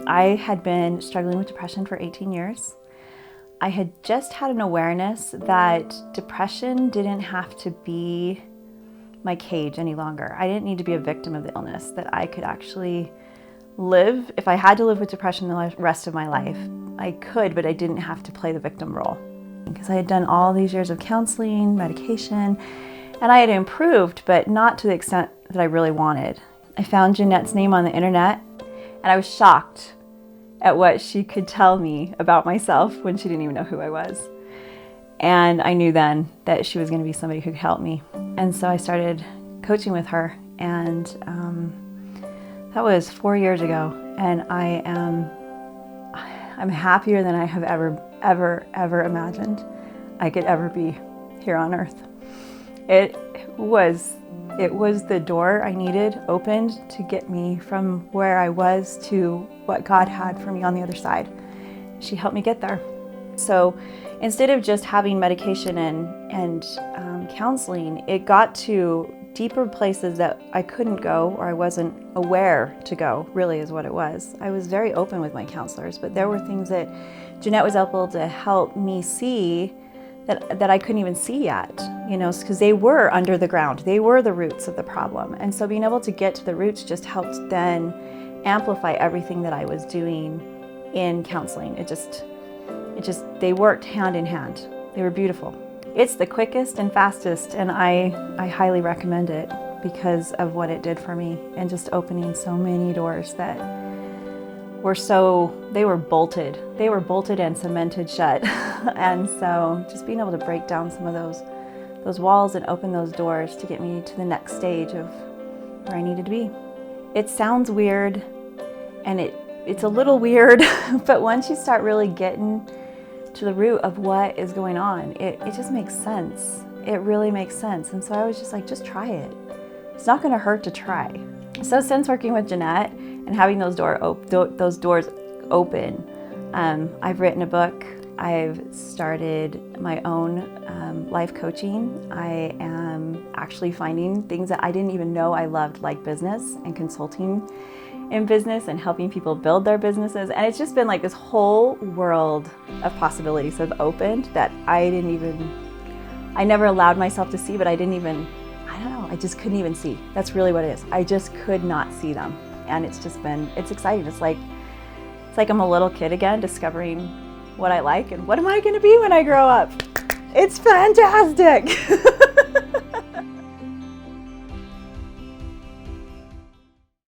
I had been struggling with depression for 18 years. I had just had an awareness that depression didn't have to be my cage any longer. I didn't need to be a victim of the illness, that I could actually live. If I had to live with depression the rest of my life, I could, but I didn't have to play the victim role. Because I had done all these years of counseling, medication, and I had improved, but not to the extent that I really wanted. I found Janette's name on the internet, and I was shocked at what she could tell me about myself when she didn't even know who I was. And I knew then that she was going to be somebody who could help me. And so I started coaching with her, and that was 4 years ago. And I'm happier than I have ever imagined I could ever be here on earth. It was the door I needed opened to get me from where I was to what God had for me on the other side. She helped me get there. So instead of just having medication and counseling, it got to deeper places that I couldn't go, or I wasn't aware to go, really is what it was. I was very open with my counselors, but there were things that Janette was able to help me see that I couldn't even see yet, because they were under the ground. They were the roots of the problem. And so being able to get to the roots just helped then amplify everything that I was doing in counseling. They worked hand in hand. They were beautiful. It's the quickest and fastest, and I highly recommend it because of what it did for me, and just opening so many doors that they were bolted and cemented shut. And so just being able to break down some of those walls and open those doors to get me to the next stage of where I needed to be. It sounds weird, and it's a little weird, but once you start really getting to the root of what is going on, it just makes sense. It really makes sense. And so I was just like, just try it. It's not going to hurt to try. So since working with Janette and having those doors open, I've written a book. I've started my own life coaching. I am actually finding things that I didn't even know I loved, like business and consulting in business and helping people build their businesses. And it's just been like this whole world of possibilities have opened that I never allowed myself to see, but I just couldn't even see. That's really what it is. I just could not see them. And it's exciting. It's like I'm a little kid again, discovering what I like and what am I going to be when I grow up. It's fantastic.